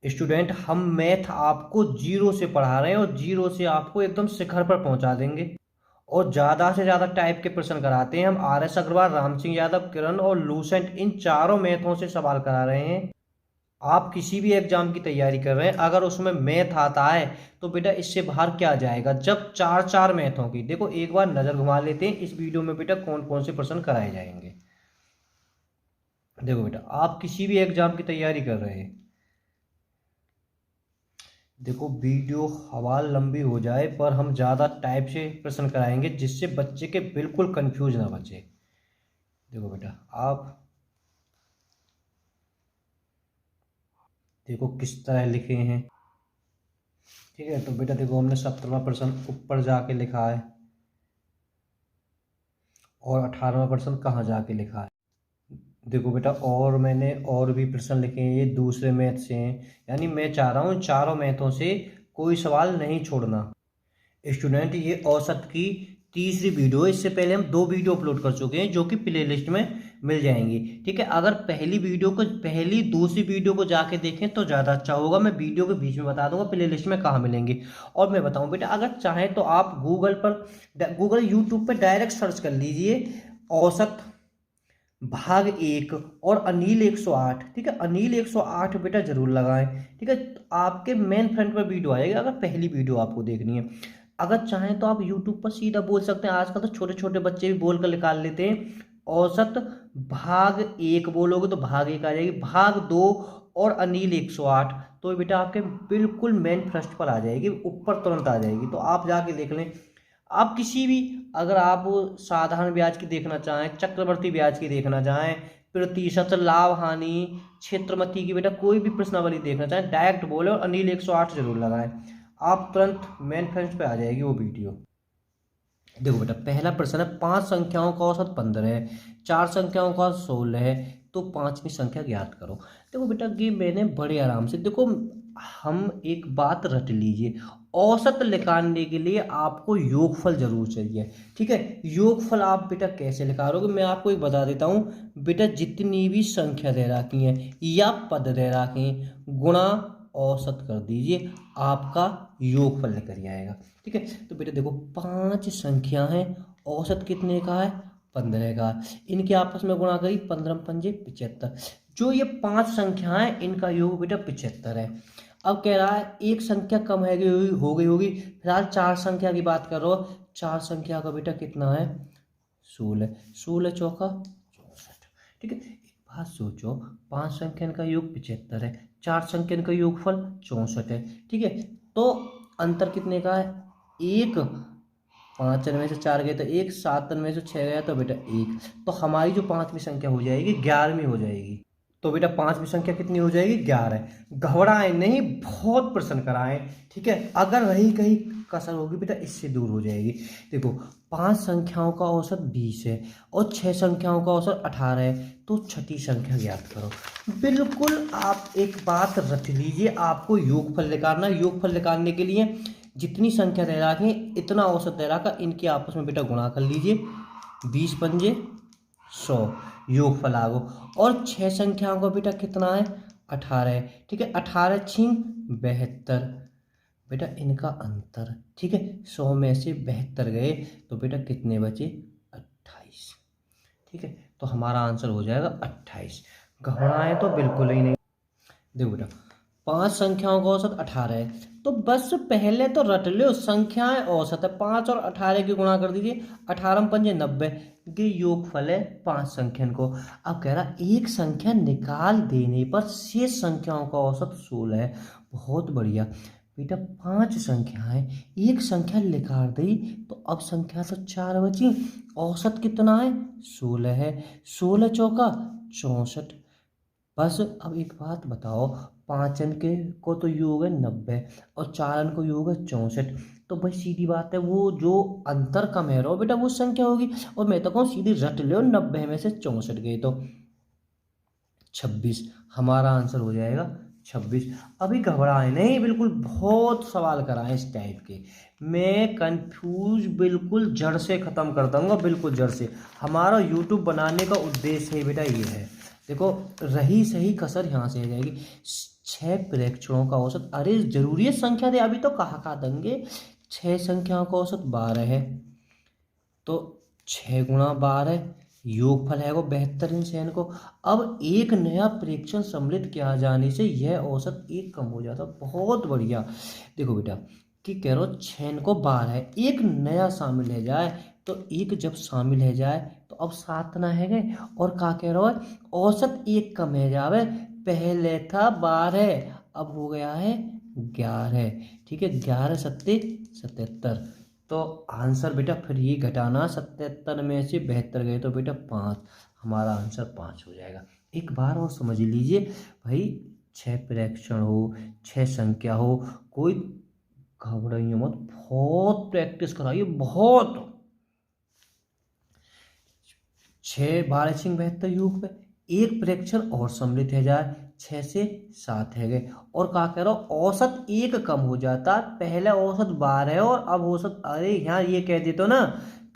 Student, हम math आपको zero से पढ़ा रहे हैं और जीरो से आपको एकदम शिखर पर पहुंचा देंगे। और ज़्यादा से ज़्यादा टाइप के प्रश्न कराते हैं हम। RS अग्रवाल, राम सिंह यादव, किरण और लूसेंट, इन चारों मैथों से सवाल करा रहे हैं। आप किसी भी एग्जाम की तैयारी कर रहे हैं, अगर उसमें मैथ आता है तो बेटा इससे बाहर क्या जाएगा। जब चार चार मैथों की, देखो एक बार नज़र घुमा लेते हैं इस वीडियो में बेटा कौन कौन से प्रश्न कराए जाएंगे। देखो बेटा, आप किसी भी एग्जाम की तैयारी कर रहे हैं, देखो वीडियो हवा लंबी हो जाए पर हम ज़्यादा टाइप से प्रश्न कराएंगे जिससे बच्चे के बिल्कुल कंफ्यूज ना बचे। देखो बेटा, आप देखो किस तरह लिखे हैं। ठीक है, तो बेटा देखो हमने 17वां प्रश्न ऊपर जाके लिखा है और 18वां प्रश्न कहाँ जाके लिखा है। देखो बेटा, और मैंने और भी प्रश्न लिखे हैं, ये दूसरे मैथ से हैं। यानी मैं चाह रहा हूँ चारों मैथों से कोई सवाल नहीं छोड़ना। स्टूडेंट, ये औसत की तीसरी वीडियो है। इससे पहले हम दो वीडियो अपलोड कर चुके हैं जो कि प्ले लिस्ट में मिल जाएंगी। ठीक है, अगर पहली दूसरी वीडियो को जाके देखें तो ज़्यादा अच्छा होगा। मैं वीडियो के बीच में बता दूंगा प्ले लिस्ट में कहाँ मिलेंगी। और मैं बताऊं बेटा, अगर चाहें तो आप गूगल यूट्यूब पर डायरेक्ट सर्च कर लीजिए औसत भाग 1 और अनिल 108। ठीक है, अनिल 108 बेटा जरूर लगाएं। ठीक है, तो आपके मेन फ्रंट पर वीडियो आएगी अगर पहली वीडियो आपको देखनी है। अगर चाहें तो आप यूट्यूब पर सीधा बोल सकते हैं, आजकल तो छोटे छोटे बच्चे भी बोल कर निकाल लेते हैं। औसत भाग 1 बोलोगे तो भाग 1 आ जाएगी, भाग 2 और अनिल 108, तो बेटा आपके बिल्कुल मेन फर्स्ट पर आ जाएगी, ऊपर तुरंत आ जाएगी। तो आप जाके देख लें। आप किसी भी, अगर आप साधारण ब्याज की देखना चाहें, चक्रवर्ती ब्याज की देखना चाहें, प्रतिशत, लाभ हानि, क्षेत्रमती की बेटा कोई भी प्रश्नावली देखना चाहें, डायरेक्ट बोले और अनिल 108 जरूर लगाएं, आप तुरंत मेन फ्रेंड्स पे आ जाएगी वो वीडियो। देखो बेटा, पहला प्रश्न है, 5 संख्याओं का औसत 15 है, 4 संख्याओं का 16 है, तो पांचवी संख्या ज्ञात करो। देखो बेटा, ये मैंने बड़े आराम से, देखो हम एक बात रट लीजिए, औसत निकालने के लिए आपको योगफल जरूर चाहिए। ठीक है, योगफल आप बेटा कैसे निकालोगे, मैं आपको एक बता देता हूँ बेटा। जितनी भी संख्या दे रखी है या पद दे रखे हैं, गुणा औसत कर दीजिए, आपका योगफल निकल आएगा। ठीक है, तो बेटा देखो 5 संख्या हैं, औसत कितने का है, 15 का। इनके आपस में गुणा करी, 15 पंजे 75। जो ये 5 संख्या है इनका योग बेटा 75 है। अब कह रहा है एक संख्या कम है हो गई होगी। फिलहाल 4 संख्या की बात कर रहा हो, 4 संख्या का बेटा कितना है, 16। 16 चौका 64। ठीक है, एक बात सोचो, 5 संख्या का योग 75 है, 4 संख्या का योगफल 64 है। ठीक है, तो अंतर कितने का है, एक। 5 में से 4 गए तो 1, 7 में से 6 गया तो बेटा 1। तो हमारी जो पांचवी संख्या हो जाएगी 11वीं हो जाएगी। तो बेटा पांचवी संख्या कितनी हो जाएगी, 11। घबराएं नहीं, बहुत प्रश्न कराएं। ठीक है, अगर रही कहीं कसर होगी बेटा इससे दूर हो जाएगी। देखो 5 संख्याओं का औसत 20 है और 6 संख्याओं का औसत 18 है, तो छठी संख्या ज्ञात करो। बिल्कुल आप एक बात रख लीजिए, आपको योगफल निकालना। योगफल निकालने के लिए जितनी संख्या दे रखी इतना औसत दे रखा, इनके आपस में बेटा गुणा कर लीजिए, 20 पंजे 100, योगफल आ गो। और 6 संख्याओं का बेटा कितना है, 18 है। ठीक है, 18 छिंग 72 बेटा, इनका अंतर। ठीक है, 100 में से 72 गए तो बेटा कितने बचे, 28। ठीक है, तो हमारा आंसर हो जाएगा 28। घबराएं तो बिल्कुल ही नहीं। देखो बेटा, 5 संख्याओं का औसत 18 है, तो बस पहले तो रट लो, संख्याएं औसत है, 5 और 18 की गुणा कर दीजिए, 18 पंजे 90, ये योगफल है 5 संख्या को। अब कह रहा एक संख्या निकाल देने पर शेष संख्याओं का औसत 16 है। बहुत बढ़िया बेटा, 5 संख्याएं, एक संख्या निकाल दी तो अब संख्या तो 4 बची, औसत कितना है, 16 है। 16 चौका 64। बस अब एक बात बताओ, 5 अंक के को तो योग है 90 और 4 अंक को योग है 64, तो भाई सीधी बात है वो जो अंतर कम है रहो बेटा वो संख्या होगी। और मैं तो कहूँ सीधी रट लो, 90 में से 64 गए तो 26, हमारा आंसर हो जाएगा 26। अभी घबराए नहीं बिल्कुल, बहुत सवाल कराए इस टाइप के, मैं कंफ्यूज बिल्कुल जड़ से ख़त्म कर दूंगा, बिल्कुल जड़ से। हमारा यूट्यूब बनाने का उद्देश्य है बेटा ये है। देखो रही सही कसर यहाँ से आ जाएगी, 6 प्रेक्षणों का औसत। अरे जरूरी है संख्या दे, अभी तो कहा देंगे। 6 संख्याओं का औसत 12 है, तो 6 गुणा 12 योगफल है वो 72 इन सेन को। अब एक नया प्रेक्षण सम्मिलित किया जाने से यह औसत 1 कम हो जाता। बहुत बढ़िया। देखो बेटा कि कह रहा हूँ 6 को 12 है, एक नया शामिल है जाए, तो एक जब शामिल है जाए तो अब 7 ना है गए, और क्या कह रहा है औसत 1 कम है जावे। पहले था 12, अब हो गया है 11। ठीक है, 11 सत्ते 77। तो आंसर बेटा फिर ये घटाना, 77 में से 72 गए तो बेटा 5, हमारा आंसर 5 हो जाएगा। एक बार और समझ लीजिए भाई, 6 प्रेक्षण हो, 6 संख्या हो, कोई घबराइए मत, बहुत प्रैक्टिस कराइए, बहुत। 6 12 सिंह 72 योग पे एक प्रेक्षण और सम्मिलित है जाए, 6 से 7 है गए, और क्या कह रहा हूँ औसत 1 कम हो जाता। पहले औसत 12 है और अब औसत, अरे यहाँ ये कह देते ना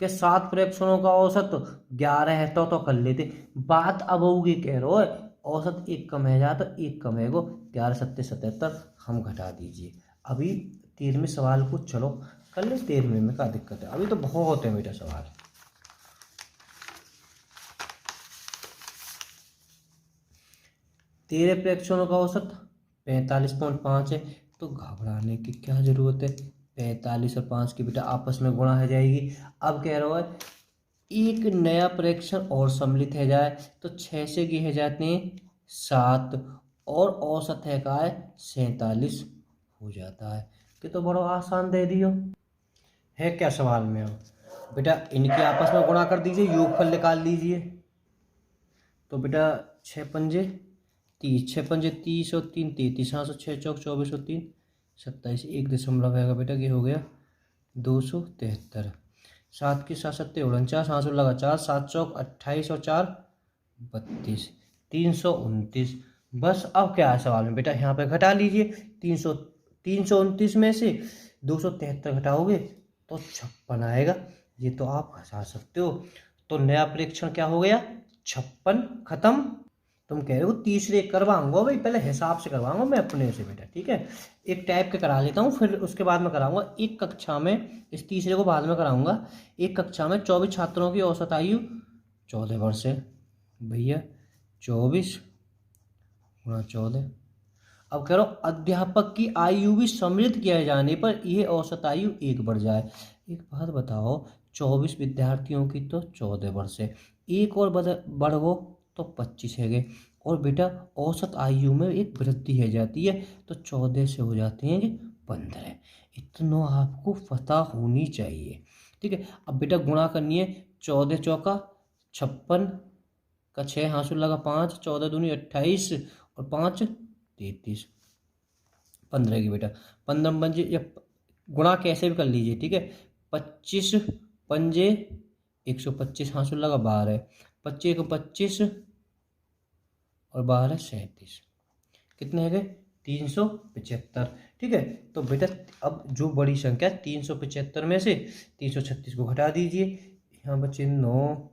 कि 7 प्रेक्षणों का औसत 11 है, तो कर लेते। बात अब होगी कह रहा है औसत 1 कम है जाए, तो 1 कम है वो 11 सत्ते 77, हम घटा दीजिए। अभी 13वें सवाल को चलो कर ले। 13वें में क्या दिक्कत है, अभी तो बहुत है बेटा सवाल। 13 प्रेक्षणों का औसत 45.5 है, तो घबराने की क्या जरूरत है। 45 और 5 की बेटा आपस में गुणा हो जाएगी। अब कह रहा है एक नया प्रेक्षण और सम्मिलित है जाए, तो 6 से है जाते हैं 7, और औसत है का है 47 हो जाता है। कि तो बड़ा आसान दे दियो है क्या सवाल में। अब बेटा इनकी आपस में गुणा कर दीजिए, योगफल निकाल लीजिए। तो बेटा 6 पंजे 30, 6 पंजे 30 और 3 33, 6 चौक 24 और 3 27, 1 दशमलव है बेटा, ये हो गया 273। 7 की 7 सत्ते 49, 7 लगा 4, 7 चौक 28 और 4 32, 329। बस अब क्या है सवाल में बेटा, यहाँ पे घटा लीजिए। 329 में से 273 घटाओगे तो 56 आएगा। ये तो आप घटा सकते हो। तो नया परीक्षण क्या हो गया, 56 खत्म। तुम कह रहे हो तीसरे करवाऊंगा भाई, पहले हिसाब से करवाऊंगा मैं अपने से बेटा, ठीक है। एक टाइप के करा लेता हूँ, फिर उसके बाद में कराऊंगा एक कक्षा में, इस तीसरे को बाद में कराऊंगा। एक कक्षा में 24 छात्रों की औसत आयु 14 वर्ष है भैया। 24 गुणा 14। अब कह रहा हूँ अध्यापक की आयु भी सम्मिलित किए जाने पर यह औसत आयु 1 बढ़ जाए। एक बात बताओ, 24 विद्यार्थियों की तो 14 वर्ष है, एक और बढ़ गो तो 25 है गए, और बेटा औसत आयु में एक वृद्धि है जाती है, तो 14 से हो जाते हैं 15। इतना आपको पता होनी चाहिए, ठीक है। अब बेटा गुणा करनी है, 14 चौका 56 का 6 हासिल लगा 5, 14 दूनी 28 और 5 33, 15 की बेटा 15 पंजे, या गुणा कैसे भी कर लीजिए, ठीक है। 25 पंजे 125, हासिल लगा 12, 25 को 25 और 12 37, कितने हैं गए 375, ठीक है। तो बेटा अब जो बड़ी संख्या 375 में से 336 को घटा दीजिए, यहाँ बचे 9,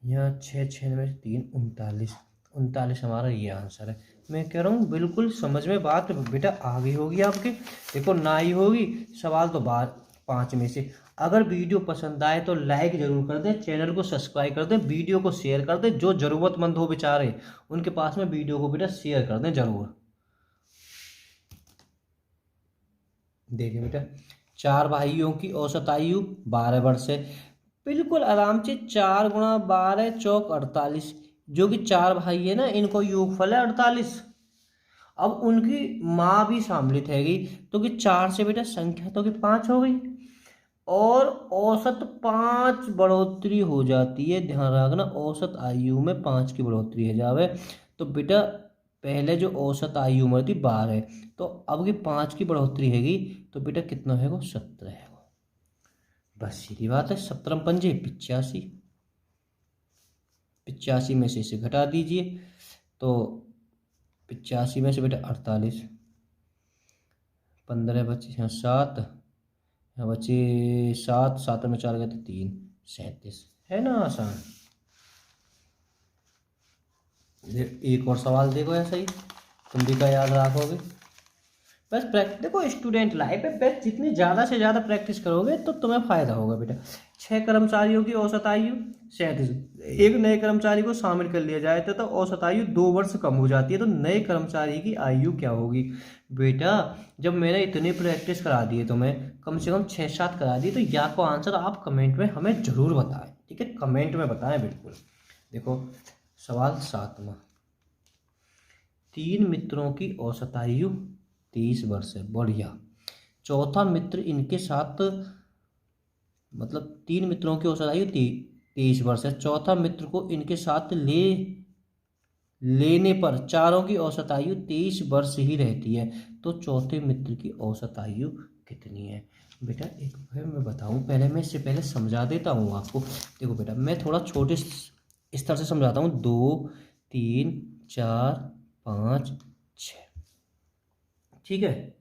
यहाँ 6 में से 3 39, 39 हमारा ये आंसर है। मैं कह रहा हूँ बिल्कुल समझ में बात बेटा आ गई होगी आपके। देखो ना ही होगी सवाल तो 5 में से। अगर वीडियो पसंद आए तो लाइक जरूर कर दें, चैनल को सब्सक्राइब कर दें, वीडियो को शेयर कर दें, जो ज़रूरतमंद हो बेचारे उनके पास में वीडियो को बेटा शेयर कर दें जरूर। देखिए बेटा 4 भाइयों की औसत आयु 12 वर्ष है, बिल्कुल आराम से 4 गुणा 12 चौक 48, जो कि 4 भाई है ना, इनको योगफल है 48। अब उनकी माँ भी सम्मिलित है गई, तो कि 4 से बेटा संख्या तो कि 5 हो गई, और औसत 5 बढ़ोतरी हो जाती है। ध्यान रखना औसत आयु में 5 की बढ़ोतरी है जावे। तो बेटा पहले जो औसत आयु उम्र थी 12 है, तो अब की 5 की बढ़ोतरी हैगी, तो बेटा कितना है वो 17 है। बस सीधी बात है, 17 पंजे 85, 85 में से इसे घटा दीजिए, तो 85 में से बेटा 48, 15 बचे यहाँ 7, यहाँ बचे 7, 7 में 4 गए तो 3, 37 है ना आसान। एक और सवाल देखो ऐसा ही, तुम भी क्या याद रखोगे? बस प्रैक्टिस, देखो स्टूडेंट लाइफ है, बस जितनी ज़्यादा से ज़्यादा प्रैक्टिस करोगे तो तुम्हें फायदा होगा बेटा। 6 कर्मचारियों की औसत आयु 37, एक नए कर्मचारी को शामिल कर लिया जाए तो औसत आयु 2 वर्ष कम हो जाती है, तो नए कर्मचारी की आयु क्या होगी बेटा? जब मैंने इतनी प्रैक्टिस करा दी है तुम्हें, कम से कम 6-7 करा दी, तो या को आंसर आप कमेंट में हमें जरूर बताएं, ठीक है? कमेंट में बताएं बिल्कुल। देखो सवाल 7वां, 3 मित्रों की औसत आयु 23 वर्ष है, बढ़िया। चौथा मित्र इनके साथ, मतलब 3 मित्रों की औसत आयु 23 वर्ष है, चौथा मित्र को इनके साथ लेने पर चारों की औसत आयु 23 वर्ष ही रहती है, तो चौथे मित्र की औसत आयु कितनी है बेटा? एक बार मैं बताऊं, पहले मैं इससे पहले समझा देता हूं आपको। देखो बेटा, मैं थोड़ा छोटे स्तर से समझाता हूँ। 2 3 4 5 6, ठीक है?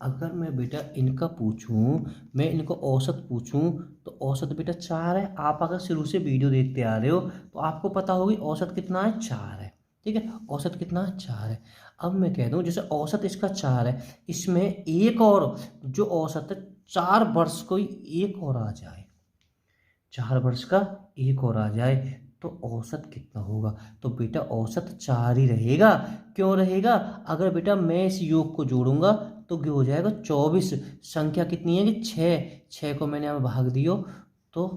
अगर मैं बेटा इनका पूछूं, मैं इनको औसत पूछूं, तो औसत बेटा 4 है। आप अगर शुरू से वीडियो देखते आ रहे हो तो आपको पता होगी औसत कितना है, 4 है, ठीक है? औसत कितना है, 4 है। अब मैं कह दूं जैसे औसत इसका 4 है, इसमें एक और जो औसत है 4 वर्ष कोई एक और आ जाए, 4 वर्ष का एक और आ जाए, तो औसत कितना होगा? तो बेटा औसत 4 ही रहेगा। क्यों रहेगा? अगर बेटा मैं इस योग को जोड़ूंगा तो क्या हो जाएगा, 24। संख्या कितनी है कि 6 को मैंने यहाँ भाग दियो तो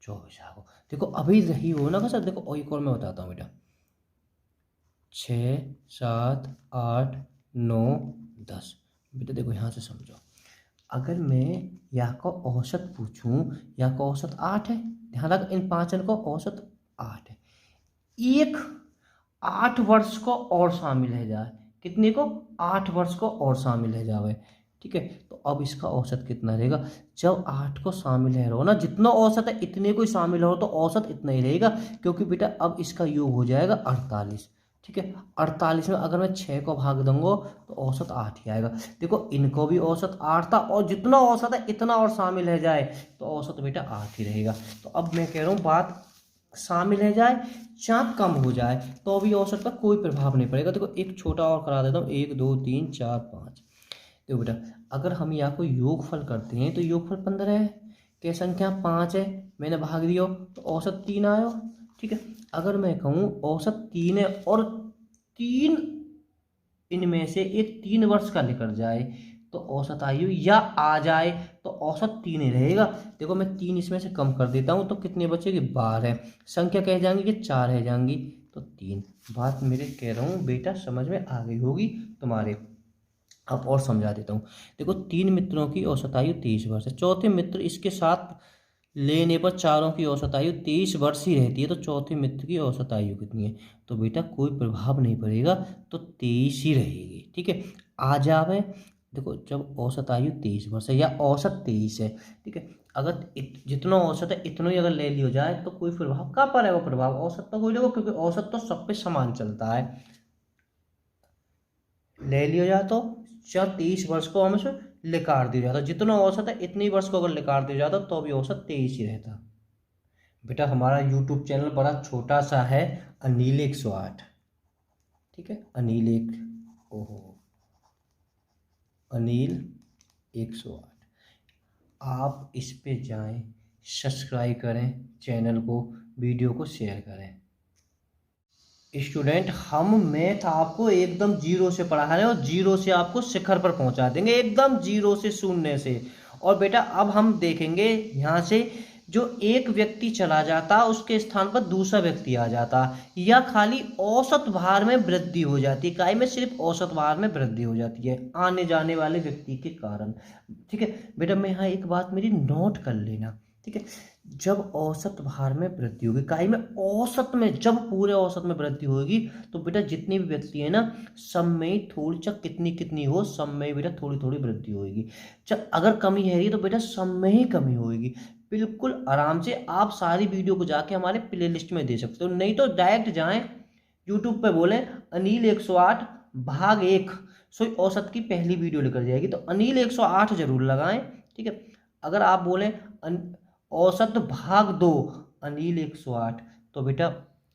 24 आ गो। देखो अभी रही हो ना सर, देखो और एक और मैं बताता हूँ बेटा। 6 7 8 9 10, बेटा देखो यहाँ से समझो। अगर मैं यहाँ का औसत पूछूं, यहाँ का औसत 8 है, ध्यान रख इन 5 अंक का औसत 8 है, एक 8 वर्ष को और शामिल है जाए, कितने को, 8 वर्ष को और शामिल है जावे, ठीक है? तो अब इसका औसत कितना रहेगा? जब 8 को शामिल है रहो ना, जितना औसत है इतने को ही शामिल हो तो औसत इतना ही रहेगा, क्योंकि बेटा अब इसका योग हो जाएगा 48, ठीक है? 48 में अगर मैं 6 को भाग दूंगा तो औसत 8 ही आएगा। देखो इनको भी औसत 8 था, और जितना औसत है इतना और शामिल है जाए तो औसत बेटा 8 ही रहेगा। तो अब मैं कह रहा हूँ बात शामिल है जाए चाहे कम हो जाए तो भी औसत का कोई प्रभाव नहीं पड़ेगा। देखो एक छोटा और करा देता हूँ, 1 2 3 4 5। देखो बेटा अगर हम यहाँ को योगफल करते हैं तो योगफल 15 है, क्या संख्या 5 है, मैंने भाग दिया तो औसत 3 आयो, ठीक है? अगर मैं कहूँ औसत 3 है और 3 इनमें से एक 3 वर्ष का निकल जाए तो औसत आयु या आ जाए तो औसत 3 ही रहेगा। देखो मैं 3 इसमें से कम कर देता हूँ तो कितने बचेगी, 12। संख्या कह जाएंगी कि 4 है जाएंगी तो 3। बात मेरे कह रहा हूँ बेटा समझ में आ गई होगी तुम्हारे। अब और समझा देता हूँ। देखो 3 मित्रों की औसत आयु 23 वर्ष है, चौथे मित्र इसके साथ लेने पर चारों की औसत आयु 23 वर्ष ही रहती है, तो चौथे मित्र की औसत आयु कितनी है? तो बेटा कोई प्रभाव नहीं पड़ेगा, तो 23 ही रहेगी, ठीक है? आ जावे, देखो जब औसत आयु 23 वर्ष है या औसत 23 है, ठीक है? अगर जितना औसत है इतना ही अगर ले लिया जाए तो कोई प्रभाव कहाँ पर है? वो प्रभाव औसत तो कोई नहीं, क्योंकि औसत तो सब पे समान चलता है। ले लिया जाए तो 23 वर्ष को हम से लिकार दिया जाता, जितना औसत है इतनी वर्ष को अगर लिकार दिया जाता तो भी औसत 23 ही रहता। बेटा हमारा यूट्यूब चैनल बड़ा छोटा सा है, अनिल 108, ठीक है? अनिल अनिल 108, आप इस पे जाएं, सब्सक्राइब करें चैनल को, वीडियो को शेयर करें। स्टूडेंट हम मैथ आपको एकदम जीरो से पढ़ा रहे हैं और जीरो से आपको शिखर पर पहुंचा देंगे, एकदम जीरो से, शून्य से। और बेटा अब हम देखेंगे यहाँ से जो एक व्यक्ति चला जाता उसके स्थान पर दूसरा व्यक्ति आ जाता, या खाली औसत भार में वृद्धि हो जाती है, इकाई में सिर्फ औसत भार में वृद्धि हो जाती है आने जाने वाले व्यक्ति के कारण, ठीक है? बेटा मैं यहाँ एक बात मेरी नोट कर लेना, ठीक है? जब औसत भार में वृद्धि होगी, इकाई में औसत में, जब पूरे औसत में वृद्धि होगी तो बेटा जितने भी व्यक्ति है ना, सब में थोड़ी चाहे कितनी कितनी हो, सब में बेटा थोड़ी थोड़ी वृद्धि होगी। जब अगर कमी है तो बेटा सब में ही कमी होगी। बिल्कुल आराम से आप सारी वीडियो को जाके हमारे प्ले लिस्ट में दे सकते हो, नहीं तो डायरेक्ट जाएं यूट्यूब पे बोलें अनिल 108 भाग 1, सो औसत की पहली वीडियो लेकर जाएगी, तो अनिल 108 जरूर लगाएं, ठीक है? अगर आप बोलें औसत भाग 2 अनिल 108 तो बेटा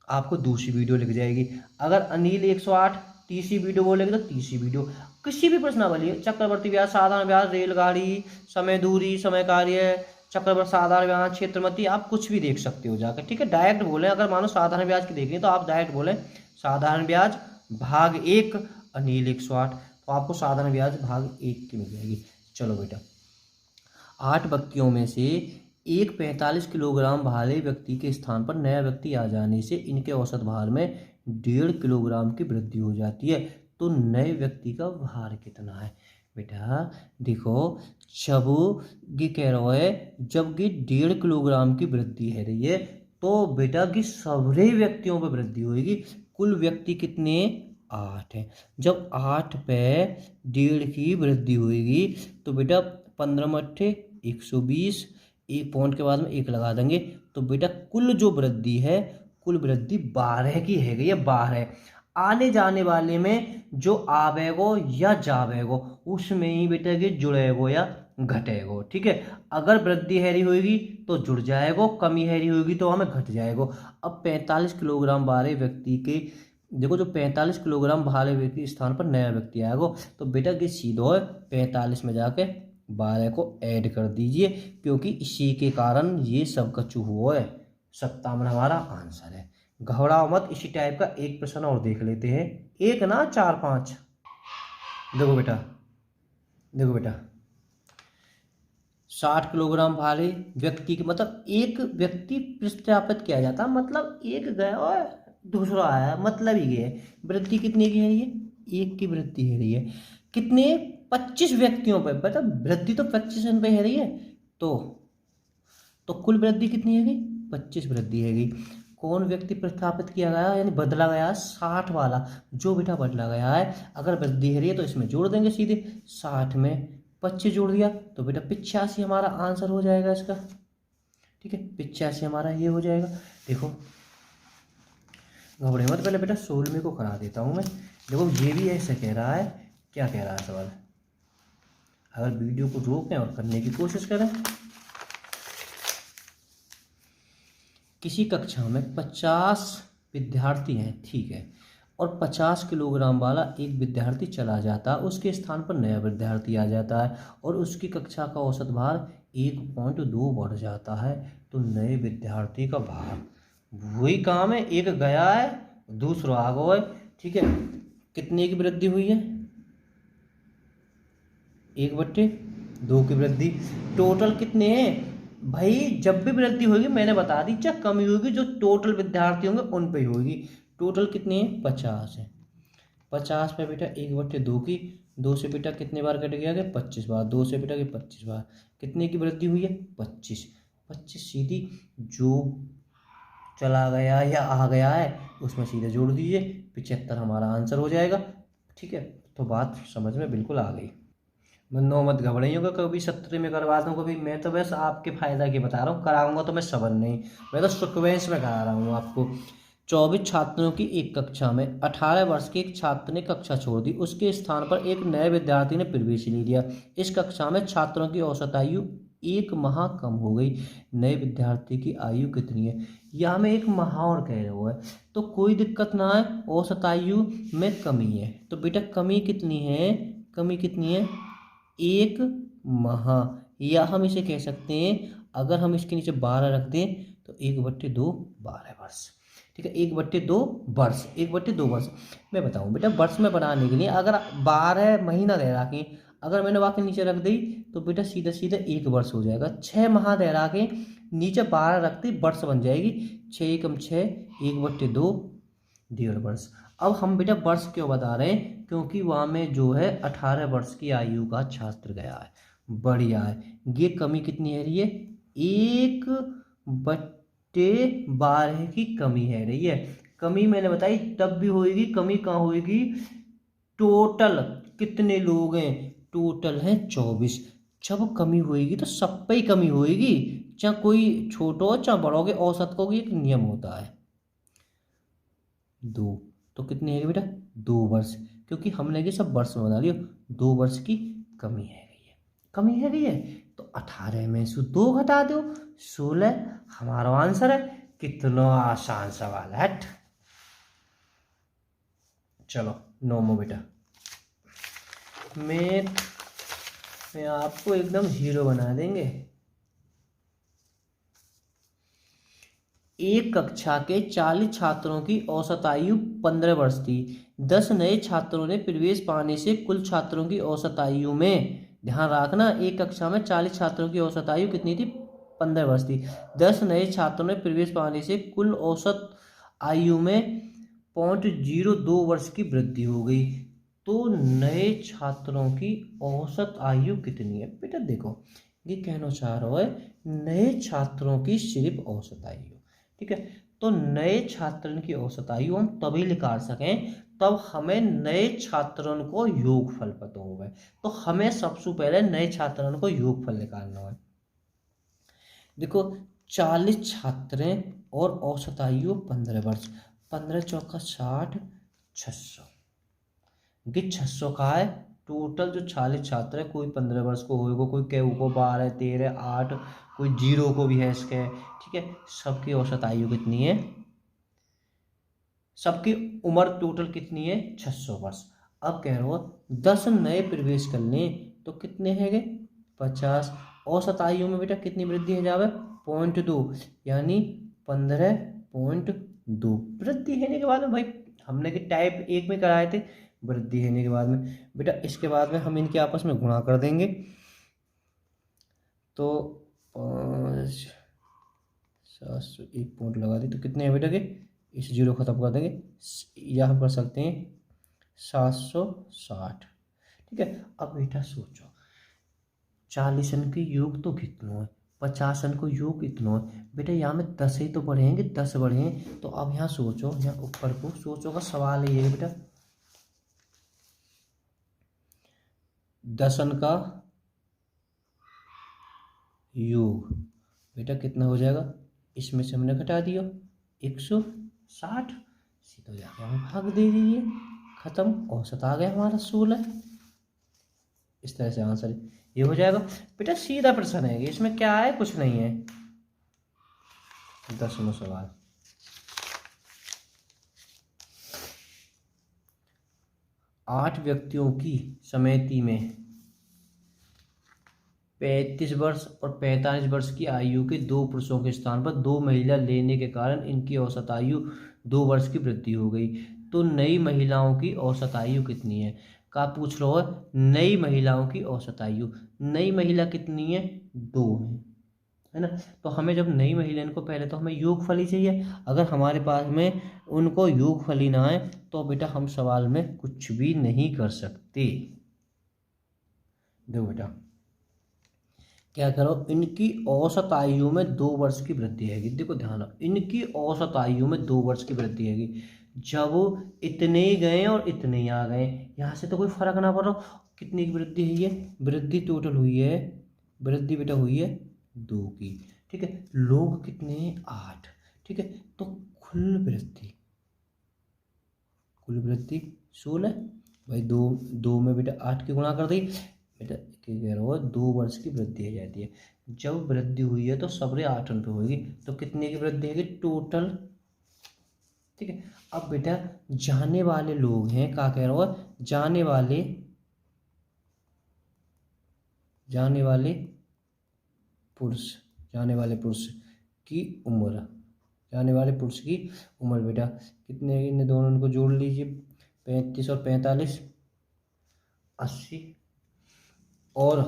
आपको दूसरी वीडियो लिख जाएगी। अगर अनिल 108 तीसरी वीडियो बोलेंगे तो तीसरी वीडियो। किसी भी प्रश्नावली, चक्रवर्ती व्यास, साधारण व्यास, रेलगाड़ी, समय दूरी, समय कार्य, चक्रवर्ती, साधारण व्यास, क्षेत्रमति, आप कुछ भी देख सकते हो जाकर, ठीक है। डायरेक्ट बोले, अगर मानो साधारण ब्याज की देखनी तो आप डायरेक्ट बोले साधारण ब्याज भाग 1 अनिल 108, तो आपको साधारण ब्याज भाग 1 की मिल जाएगी। चलो बेटा, 8 व्यक्तियों में से एक 45 किलोग्राम भारे व्यक्ति के स्थान पर नया व्यक्ति आ जाने से इनके औसत भार में 1.5 किलोग्राम की वृद्धि हो जाती है। तो नए व्यक्ति का भार कितना है? बेटा देखो, जब ये कह रहा है जब कि 1.5 किलोग्राम की वृद्धि है रही है, तो बेटा कि सभी व्यक्तियों पर वृद्धि होगी। कुल व्यक्ति कितने? 8 है। जब 8 पे 1.5 की वृद्धि होगी तो बेटा 15 मट्ठे 120, एक पॉइंट के बाद में 1 लगा देंगे, तो बेटा कुल जो वृद्धि है, कुल वृद्धि 12 की है गई है, 12। आने जाने वाले में जो आवेगो या जावेगो उसमें ही बेटा कि जुड़ेगो या घटेगो, ठीक है। अगर वृद्धि हैरी होगी तो जुड़ जाएगो, कमी हैरी होगी तो हमें घट जाएगो। अब 45 किलोग्राम भारे व्यक्ति के देखो, जो 45 किलोग्राम भारे व्यक्ति स्थान पर नया व्यक्ति आएगा, तो बेटा कि सीधो 45 में जाके 12 को ऐड कर दीजिए, क्योंकि इसी के कारण ये सब कचू हुआ है। 57 हमारा आंसर है। घबराओ मत, इसी टाइप का एक प्रश्न और देख लेते हैं, एक ना 4-5। देखो बेटा, देखो बेटा, 60 किलोग्राम भारे व्यक्ति के मतलब एक व्यक्ति प्रतिस्थापित किया जाता, मतलब एक गया और दूसरा आया, मतलब ही गया। वृद्धि कितने की है? ये 1 की वृद्धि है रही है। कितने? 25 व्यक्तियों पर, मतलब वृद्धि तो 25 पे है रही है, तो कुल वृद्धि कितनी है गई? 25 वृद्धि है गई। कौन व्यक्ति प्रतिस्थापित किया गया यानी बदला गया? 60 वाला जो बेटा बदला गया है। अगर वृद्धि है रही है तो इसमें जोड़ देंगे सीधे, 60 में 25 जोड़ दिया तो बेटा 85 हमारा आंसर हो जाएगा इसका, ठीक है। 85 हमारा ये हो जाएगा। देखो घबरे मत, पहले बेटा 16वें को करा देता हूँ मैं। देखो ये भी ऐसे कह रहा है, क्या कह रहा है सवाल, अगर वीडियो को रोकें और करने की कोशिश करें। किसी कक्षा में 50 विद्यार्थी हैं, ठीक है, और 50 किलोग्राम वाला एक विद्यार्थी चला जाता है, उसके स्थान पर नया विद्यार्थी आ जाता है और उसकी कक्षा का औसत भार 1.2 बढ़ जाता है। तो नए विद्यार्थी का भार, वही काम है, एक गया है दूसरा आ गया है, ठीक है। कितने की वृद्धि हुई है? 1/2 की वृद्धि। टोटल कितने हैं भाई? जब भी वृद्धि होगी मैंने बता दी, चाहे कमी होगी जो टोटल विद्यार्थी होंगे उन पे ही होगी। टोटल कितने हैं? 50 है। 50 पे बेटा 1/2 की, 2 से बेटा कितने बार कट गया? 25 बार। 2 से बेटा 25 बार। कितने की वृद्धि हुई है? 25। 25 सीधी जो चला गया या आ गया है उसमें सीधे जोड़ दीजिए, 75 हमारा आंसर हो जाएगा, ठीक है। तो बात समझ में बिल्कुल आ गई। मैं नो मत घबराइएगा, कभी 17 में करवा दूँ कभी, मैं तो बस आपके फायदा की बता रहा हूँ, कराऊंगा तो मैं सबन नहीं, मैं तो सिक्वेंस में करा रहा हूँ आपको। 24 छात्रों की एक कक्षा में 18 वर्ष के एक छात्र ने कक्षा छोड़ दी, उसके स्थान पर एक नए विद्यार्थी ने प्रवेश ले लिया। इस कक्षा में छात्रों की औसत आयु 1 माह कम हो गई। नए विद्यार्थी की आयु कितनी है? यहाँ में 1 माह और कह रहे हो है, तो कोई दिक्कत ना है, औसत आयु में कमी है, तो बेटा कमी कितनी है? कमी कितनी है? 1 माह, या हम इसे कह सकते हैं, अगर हम इसके नीचे 12 रख दें तो 1/2 12 वर्ष, ठीक है। 1/2 वर्ष, 1/2 वर्ष। मैं बताऊं बेटा, वर्ष में बनाने के लिए अगर 12 महीना दे रखे, अगर मैंने वाक्य नीचे रख दी तो बेटा सीधा सीधा 1 वर्ष हो जाएगा। 6 माह दे रखे, नीचे 12 रखते वर्ष बन जाएगी, 6 एकम 6, 1/2 1.5 वर्ष। अब हम बेटा वर्ष क्यों बता रहे हैं? क्योंकि वहाँ में जो है 18 वर्ष की आयु का छात्र गया है, बढ़िया है। ये कमी कितनी है रही है? 1/12 की कमी है रही है। कमी मैंने बताई तब भी होएगी, कमी कहाँ होएगी? टोटल कितने लोग हैं? टोटल है 24। जब कमी होएगी तो सब पे ही कमी होएगी, चाहे कोई छोटो चाहे बड़ो के औसत को भी एक नियम होता है। 2 तो कितनी है बेटा? 2 वर्ष, क्योंकि हमने ये सब वर्ष में बना लियो। 2 वर्ष की कमी है गई है, कमी है गई है, तो 18 में से 2 घटा दो, 16 हमारा आंसर है। कितना आसान सवाल है। चलो नौमो बेटा, मैथ में आपको एकदम हीरो बना देंगे। एक कक्षा के 40 छात्रों की औसत आयु 15 वर्ष थी। 10 नए छात्रों ने प्रवेश पाने से कुल छात्रों की औसत आयु में, ध्यान रखना, एक कक्षा में 40 छात्रों की औसत आयु कितनी थी? 15 वर्ष थी। 10 नए छात्रों ने प्रवेश पाने से कुल औसत आयु में 0.02 वर्ष की वृद्धि हो गई। तो नए छात्रों की औसत आयु कितनी है? बेटा देखो, ये कहना चाह रहा है नए छात्रों की सिर्फ औसत आयु, ठीक है। तो नए छात्रों की औसत आयु हम तभी निकाल सकें तब हमें नए छात्रों को योगफल पता होगा। तो हमें सबसे पहले नए छात्रों को योगफल निकालना है। देखो 40 छात्र और औसत आयु 15 वर्ष, 15 चौका 60, 600। ये 600 का है टोटल जो 40 छात्र है। कोई 15 वर्ष को होएगा, कोई केहू को 12, 13, 8, कोई 0 को भी है इसके, ठीक है। सबकी औसत आयु कितनी है? सबकी उम्र टोटल कितनी है? 600 वर्ष। अब कह रहा हो 10 नए प्रवेश कर लें तो कितने हैं गए? 50। औसत आयु में बेटा कितनी वृद्धि है जावे? 0.2, यानी 15.2 वृद्धि होने के बाद में, भाई हमने कि टाइप 1 में कराए थे, वृद्धि होने के बाद में बेटा इसके बाद में हम इनके आपस में गुणा कर देंगे। तो 5, 1 पॉइंट लगा दी तो कितने हैं बेटा के? इस 0 खत्म कर देंगे, या हम कर सकते हैं 760, ठीक है। अब बेटा सोचो 40 के योग तो कितना है, 50 को योग कितना है? बेटा यहाँ में 10 ही तो बढ़ेंगे, 10 बढ़े हैं। तो अब यहाँ सोचो, यहाँ ऊपर को सोचो का सवाल है ये बेटा, 10 का योग बेटा कितना हो जाएगा? इसमें से हमने घटा दिया 160, सीधा जाके हमें भाग दे दीजिए, खत्म, औसत आ गया हमारा 16। इस तरह से आंसर ये हो जाएगा। बेटा सीधा प्रश्न है, इसमें क्या है? कुछ नहीं है। 10वां सवाल, आठ व्यक्तियों की समिति में 35 वर्ष और 45 वर्ष की आयु के 2 पुरुषों के स्थान पर 2 महिला लेने के कारण इनकी औसत आयु 2 वर्ष की वृद्धि हो गई। तो नई महिलाओं की औसत आयु कितनी है? का पूछ रहा है नई महिलाओं की औसत आयु। नई महिला कितनी है? 2 है ना। तो हमें जब नई महिला, इनको पहले तो हमें योगफल ही चाहिए। अगर हमारे पास में उनको योगफल ही ना है तो बेटा हम सवाल में कुछ भी नहीं कर सकते। देखो बेटा क्या करो, इनकी औसत आयु में 2 वर्ष की वृद्धि हैगी। देखो ध्यान रखो, इनकी औसत आयु में 2 वर्ष की वृद्धि हैगी। जब इतने ही गए और इतने ही आ गए, यहाँ से तो कोई फर्क ना पड़ रहा। कितनी की वृद्धि हुई है? वृद्धि टोटल हुई है, वृद्धि बेटा हुई है 2 की, ठीक है। लोग कितने हैं? 8, ठीक है। तो कुल वृद्धि 16, भाई 2 में बेटा 8 की गुणा कर दी बेटा, कह रहा हो 2 वर्ष की वृद्धि हो जाती है। जब वृद्धि हुई है तो सबरे 8 पे होगी, तो कितने की वृद्धि होगी टोटल, ठीक है। अब बेटा जाने वाले लोग हैं, क्या कह रहा हो? जाने वाले पुरुष, जाने वाले पुरुष की उम्र, जाने वाले पुरुष की उम्र बेटा कितने? इन दोनों को जोड़ लीजिए, 35 और 45, 80। और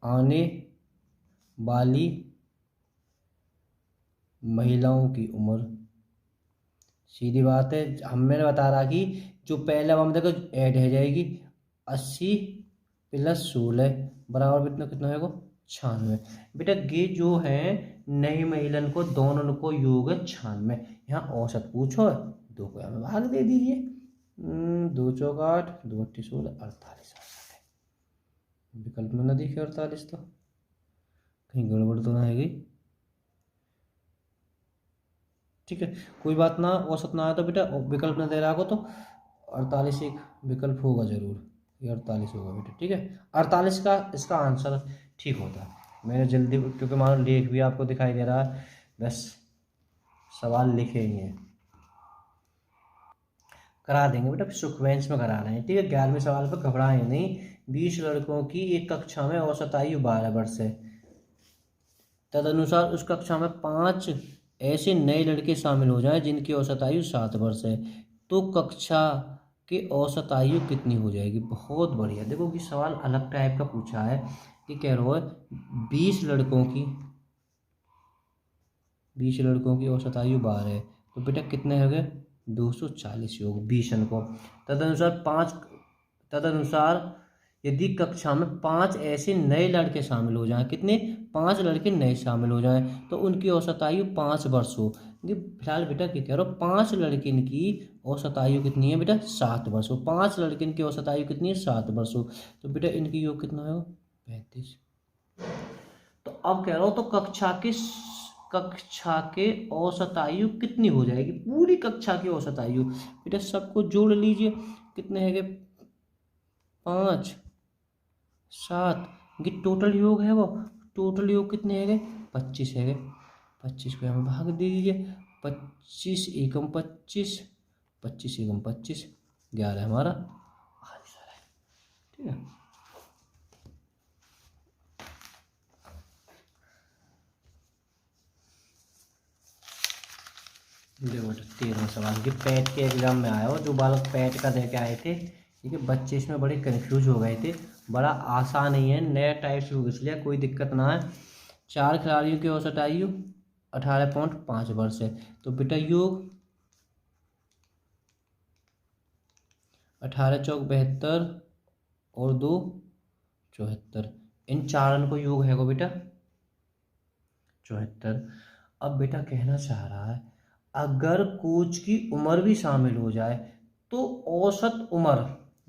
आने वाली महिलाओं की उम्र, सीधी बात है, हमने बता रहा कि जो पहले हम देखो ऐड हो जाएगी, 80 + 16 बराबर कितना होगा? 96। बेटा ये जो है नई महिलन को दोनों को योग है 96। यहाँ औसत पूछो, 2 को हमें भाग दे दीजिए, 2 चौका 8, 2 8 16, 48 औसत है। विकल्प में ना दिखे 48, तो कहीं गड़बड़ तो ना है गई, ठीक है। कोई बात ना, औसत ना आया तो बेटा विकल्प ना दे रहा हो तो 48 एक विकल्प होगा जरूर, ये 48 होगा बेटा, ठीक है। 48 का इसका आंसर ठीक होता है। मैंने जल्दी, क्योंकि मान लेख भी आपको दिखाई दे रहा है, बस सवाल लिखे ही हैं। करा देंगे बेटा, सीक्वेंस में करा रहे हैं, ठीक है। 11वें सवाल पर घबराएं नहीं। 20 लड़कों की एक कक्षा में औसत आयु 12 वर्ष है, तदनुसार उस कक्षा में 5 ऐसे नए लड़के शामिल हो जाएं जिनकी औसत आयु 7 वर्ष है, तो कक्षा की औसत आयु कितनी हो जाएगी। बहुत बढ़िया। देखो कि सवाल अलग टाइप का पूछा है कि कह रहा है 20 लड़कों की औसत आयु 12 है, तो बेटा कितने हो गए 240 योग 20 को। तदनुसार यदि कक्षा में 5 ऐसे नए लड़के शामिल हो जाएं, कितने 5 लड़के नए शामिल हो जाएं, तो उनकी औसत आयु 5 वर्ष हो। फिलहाल बेटा क्या कह रहा हो, 5 लड़किन की औसत आयु कितनी है बेटा 7 वर्ष हो। 5 लड़किन की औसत आयु कितनी है 7 वर्ष हो, तो बेटा इनकी योग कितना है 35। तो अब कह रहा हो तो कक्षा के औसत आयु कितनी हो जाएगी, पूरी कक्षा की औसत आयु। बेटा सबको जोड़ लीजिए, कितने है 5 7, ये टोटल योग है, वो टोटल योग कितने है 25 है। 25 को हमें भाग दे दीजिए, 25 एकम 25, 25 एकम 25, 11 हमारा आंसर है, ठीक है। देखो 13वां सवाल कि पैट के एग्जाम में आया हो, जो बालक पैट का दे के आए थे, ठीक है, बच्चे इसमें बड़े कंफ्यूज हो गए थे, बड़ा आसान ही है, नया टाइप से होगा इसलिए कोई दिक्कत ना है। 4 खिलाड़ियों की औसत आयु 18.5 वर्ष है, तो बेटा योग 18 चौक 72 और 2 74, इन चारों को योग है बेटा 74। अब बेटा कहना चाह रहा है अगर कोच की उम्र भी शामिल हो जाए तो औसत उम्र,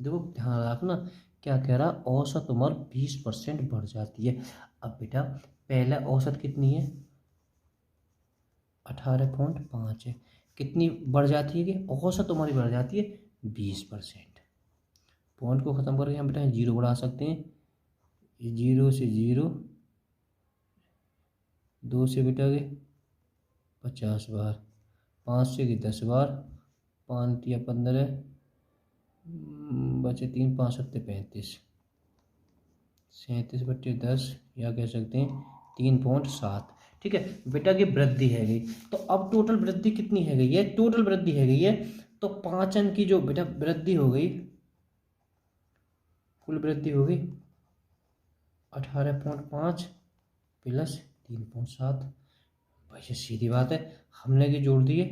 देखो ध्यान रखना क्या कह रहा, औसत उम्र 20% बढ़ जाती है। अब बेटा पहला औसत कितनी है 18.5 है, कितनी बढ़ जाती है कि औसत उम्र बढ़ जाती है 20%। पॉइंट को ख़त्म करके हम बेटा 0 बढ़ा सकते हैं, 0 से 0, 2 से बेटा गए 50 बार, 5 से गए 10 बार, 5 या 15 बचे 3, 5 सत्ते 35, 37 बटे 10 या कह सकते हैं 3.7, ठीक है। बेटा की वृद्धि है गई, तो अब टोटल वृद्धि कितनी है गई है, टोटल वृद्धि है गई है तो 5 अंक की जो बेटा वृद्धि हो गई, कुल वृद्धि हो गई 18.5 प्लस 3.7, भाई सीधी बात है, हमने की जोड़ दिए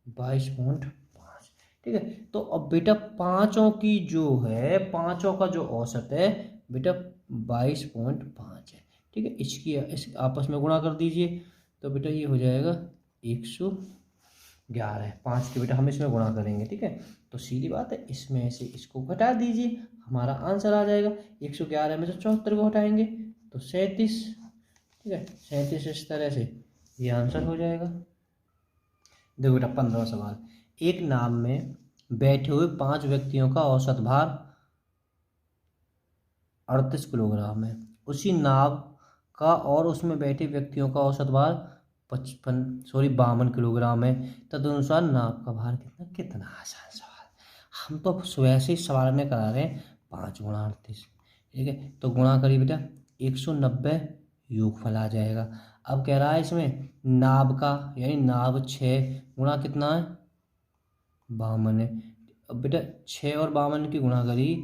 22.5, ठीक है। तो अब बेटा पाँचों की जो है, पाँचों का जो औसत है बेटा 22.5 है, ठीक है। इस आपस में गुणा कर दीजिए, तो बेटा ये हो जाएगा 111 है, 5 के बेटा हम इसमें गुणा करेंगे, ठीक है। तो सीधी बात है, इसमें से इसको घटा दीजिए, हमारा आंसर आ जाएगा 111 में से 74 को हटाएंगे तो 37, ठीक है। 37 इस तरह से ये आंसर हो जाएगा। देखो बेटा 15वां सवाल, एक नाव में बैठे हुए 5 व्यक्तियों का औसत भार 38 किलोग्राम है, उसी नाव का और उसमें बैठे व्यक्तियों का औसत भार 52 किलोग्राम है, तदनुसार नाव का भार कितना आसान सवाल, हम तो वैसे ही सवाल में करा रहे हैं 5 गुणा 38, ठीक है। तो गुणा करिए बेटा 190 योगफल आ जाएगा। अब कह रहा है इसमें नाव का, यानी नाव 6 गुणा कितना है 52 है। अब बेटा 6 और 52 की गुणा करी,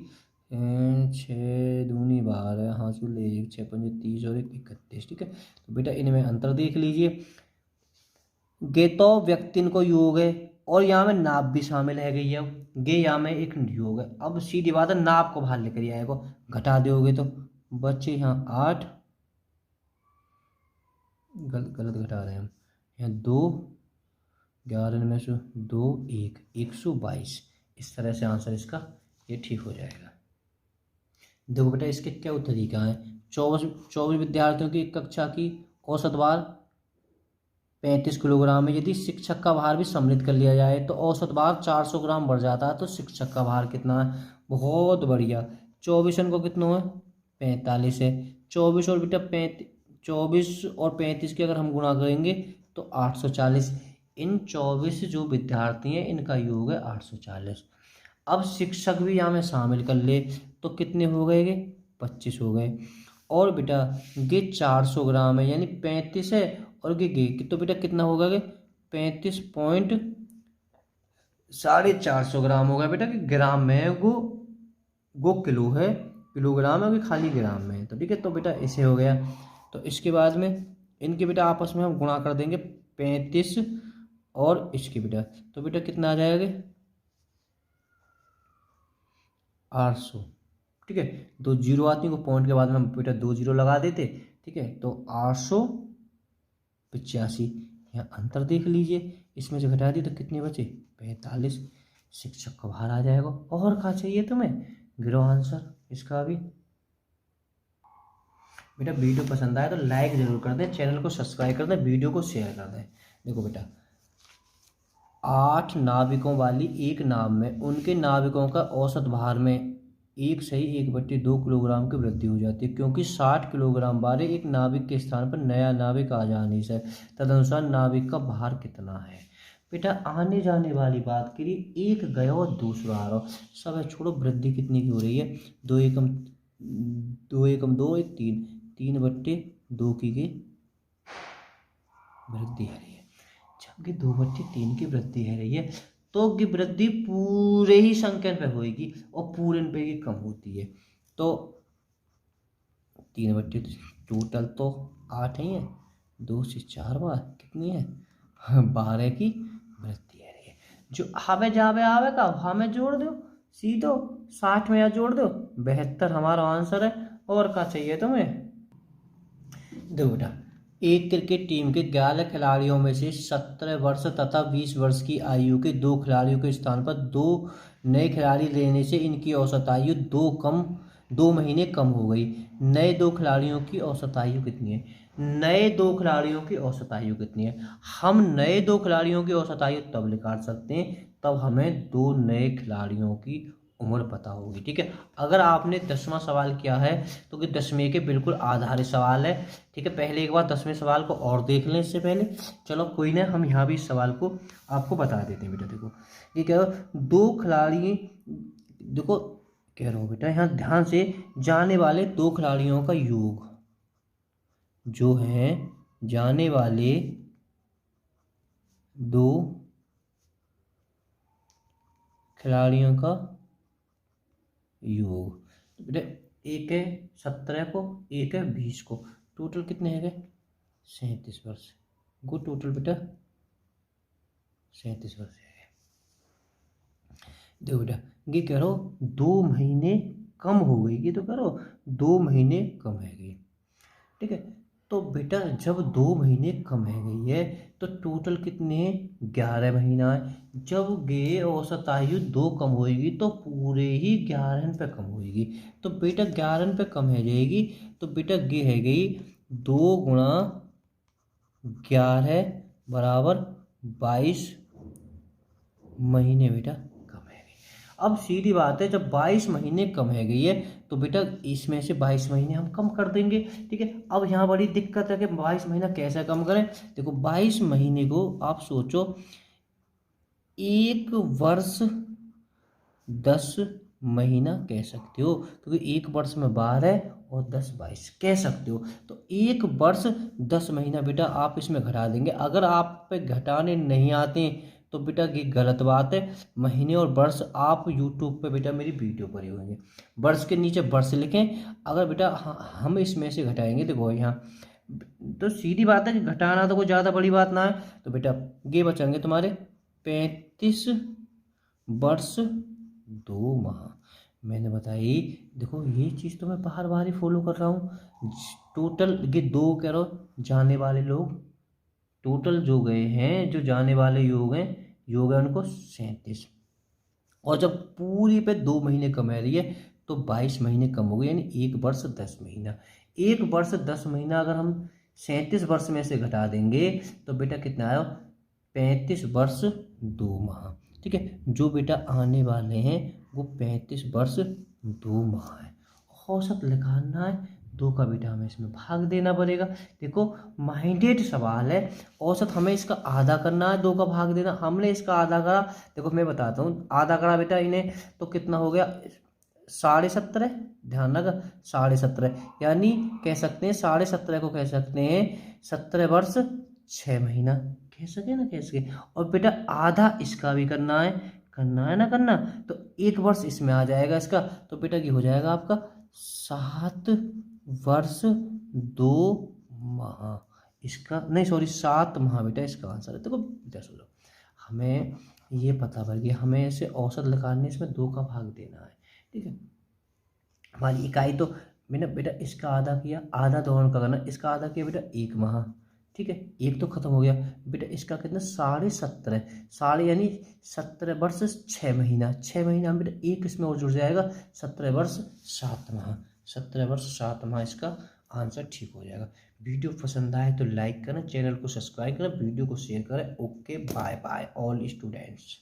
6 दूनी 12, हासिल 1, 6 पंजे 30 और 1 31, ठीक है। तो बेटा इनमें अंतर देख लीजिए, गे तो व्यक्तिन को योग है और यहाँ में नाव भी शामिल है गई है, गे यहाँ में एक योग है। अब सीधी बात है नाव को बाहर लेकर आएगा, घटा दोगे तो बच्चे यहाँ 8, गलत घटा रहे हैं हम, यहाँ 2, 11 में से 2 1, 122, इस तरह से आंसर इसका ये ठीक हो जाएगा। देखो बेटा इसके क्या तरीका है, 24 विद्यार्थियों की कक्षा की औसत भार 35 किलोग्राम है, यदि शिक्षक का भार भी सम्मिलित कर लिया जाए तो औसत भार 400 ग्राम बढ़ जाता है, तो शिक्षक का भार कितना है, बहुत बढ़िया। 24 को कितना है 45 है, 24 और बेटा 24 और 35 की अगर हम गुणा करेंगे तो 840, इन 24 जो विद्यार्थी हैं इनका योग है 840, अब शिक्षक भी यहाँ में शामिल कर ले तो कितने हो गए गे, 25 हो गए। और बेटा ये 400 ग्राम है यानी 35 है, और ये तो बेटा कितना होगा गे, 35 पॉइंट 450 ग्राम होगा बेटा, कि ग्राम में है वो किलो है, किलोग्राम है कि खाली ग्राम में है। तो ठीक है, तो बेटा इसे हो गया। तो इसके बाद में इनके बेटा आपस में हम गुणा कर देंगे 35 और इसके बेटा, तो बेटा कितना आ जाएगा, 800। ठीक है, 2 जीरो आती को पॉइंट के बाद में हम बेटा 2 जीरो लगा देते। ठीक है, तो 885। यहाँ अंतर देख लीजिए, इसमें से घटा दी तो कितने बचे, 45। शिक्षक का बाहर आ जाएगा। और क्या चाहिए तुम्हें, गिरो आंसर इसका भी। बेटा वीडियो पसंद आए तो लाइक जरूर कर दें, चैनल को सब्सक्राइब कर दें, वीडियो को शेयर कर दें। देखो बेटा 8 नाविकों वाली एक नाव में उनके नाविकों का औसत भार में 1/2 किलोग्राम की वृद्धि हो जाती है, क्योंकि 60 किलोग्राम भारी एक नाविक के स्थान पर नया नाविक आ जाने से तदनुसार नाविक का भार कितना है। बेटा आने जाने वाली बात के लिए एक गया और दूसरा आ रहा, सब है छोड़ो। वृद्धि कितनी की हो रही है, 2 एकम 2 एकम 2 1 3 3/2 की वृद्धि है रही है। जबकि 2/3 की वृद्धि है रही है, तो की वृद्धि पूरे ही संख्या पे होगी और पूरे पे की कम होती है। तो 3/, टोटल तो 8 ही है, 2 से 4 बार कितनी है, 12 की वृद्धि है रही है। जो हमें जावे आवे का हमें जोड़ दो सीधो, 60 में या जोड़ दो 72 हमारा आंसर है। और क्या चाहिए तुम्हें, देखो बेटा एक क्रिकेट टीम के 11 खिलाड़ियों में से 17 वर्ष तथा 20 वर्ष की आयु के 2 खिलाड़ियों के स्थान पर 2 नए खिलाड़ी लेने से इनकी औसत आयु 2 महीने कम हो गई। नए 2 खिलाड़ियों की औसत आयु कितनी है, नए 2 खिलाड़ियों की औसत आयु कितनी है। हम नए 2 खिलाड़ियों की औसत आयु तब निकाल सकते हैं तब हमें 2 नए खिलाड़ियों की उम्र पता होगी। ठीक है, अगर आपने 10वां सवाल किया है तो कि 10वें के बिल्कुल आधारित सवाल है। ठीक है, पहले एक बार 10वें सवाल को और देख लें इससे पहले। चलो कोई ना, हम यहाँ भी इस सवाल को आपको बता देते हैं बेटा। देखो ये कह रहा हूँ 2 खिलाड़ी, देखो कह रहा हूँ बेटा यहाँ ध्यान से, जाने वाले 2 खिलाड़ियों का योग जो है, जाने वाले 2 खिलाड़ियों का योग, तो बेटा एक है 17 को, एक है 20 को, टोटल कितने हैं 37 वर्ष। गो टोटल बेटा 37 वर्ष है। देखो बेटा ये कह रहा हो 2 महीने कम हो गई, ये तो कह रहा हो 2 महीने कम है गई। ठीक है, तो बेटा जब 2 महीने कम है गई है तो टोटल कितने, 11 महीना है। जब गे औसत आयु 2 कम होएगी तो पूरे ही 11 पे कम होएगी। तो बेटा 11 पे कम है जाएगी, तो बेटा गे है गई 2 गुणा 11 बराबर 22 महीने बेटा कम है गई। अब सीधी बात है, जब 22 महीने कम है गई है तो बेटा इसमें से 22 महीने हम कम कर देंगे। ठीक है, अब यहाँ बड़ी दिक्कत है कि 22 महीना कैसे कम करें। देखो 22 महीने को आप सोचो 1 वर्ष 10 महीना कह सकते हो, क्योंकि 1 वर्ष में 12 और 10 22 कह सकते हो। तो 1 वर्ष 10 महीना बेटा आप इसमें घटा देंगे। अगर आप पे घटाने नहीं आते तो बेटा ये गलत बात है। महीने और वर्ष आप यूट्यूब पे बेटा मेरी वीडियो पर ही होंगे, वर्ष के नीचे वर्ष लिखें। अगर बेटा हम इसमें से घटाएंगे, देखो यहाँ तो सीधी बात है कि घटाना तो कोई ज़्यादा बड़ी बात ना है। तो बेटा ये बचेंगे तुम्हारे 35 वर्ष 2 माह। मैंने बताई, देखो ये चीज़ तो मैं बार बार ही फॉलो कर रहा हूँ। टोटल ये 2 कह रहा हूँ जाने वाले लोग, टोटल जो गए हैं, जो जाने वाले योग हैं, योग है उनको 37। और जब पूरी पे 2 महीने कम है रही है तो 22 महीने कम हो गए, यानी 1 वर्ष 10 महीना। 1 वर्ष 10 महीना अगर हम 37 वर्ष में से घटा देंगे तो बेटा कितना आया, 35 वर्ष 2 माह। ठीक है, जो बेटा आने वाले हैं वो 35 वर्ष 2 माह है। औसत निकालना है 2 का बेटा हमें इसमें भाग देना पड़ेगा। देखो माइंडेड सवाल है, औसत हमें इसका आधा करना है, 2 का भाग देना, हमने इसका आधा करा। देखो मैं बताता हूँ, आधा करा बेटा इन्हें तो कितना हो गया 17.5, ध्यान रखा 17.5, यानी कह सकते हैं 17.5 को कह सकते हैं 17 वर्ष 6 महीना, कह सके ना, कह सके। और बेटा आधा इसका भी करना है ना करना, तो 1 वर्ष इसमें आ जाएगा इसका, तो बेटा ये हो जाएगा आपका 7 वर्ष 2 माह, इसका नहीं सॉरी 7 माह बेटा इसका आंसर है। देखो बेटा सुनो, हमें ये पता पड़ गया, हमें इसे औसत निकालने, इसमें 2 का भाग देना है, ठीक है। हमारी इकाई तो मैंने बेटा इसका आधा किया, आधा दोनों का करना, इसका आधा किया बेटा 1 माह, ठीक है, एक तो खत्म हो गया बेटा। इसका कितना 17.5, साढ़े यानी 17 वर्ष 6 महीना, 6 महीना बेटा एक इसमें और जुड़ जाएगा, 17 वर्ष 7 माह, 17 वर्ष 7 माह इसका आंसर ठीक हो जाएगा। वीडियो पसंद आए तो लाइक करें, चैनल को सब्सक्राइब करें, वीडियो को शेयर करें। Okay bye bye all students.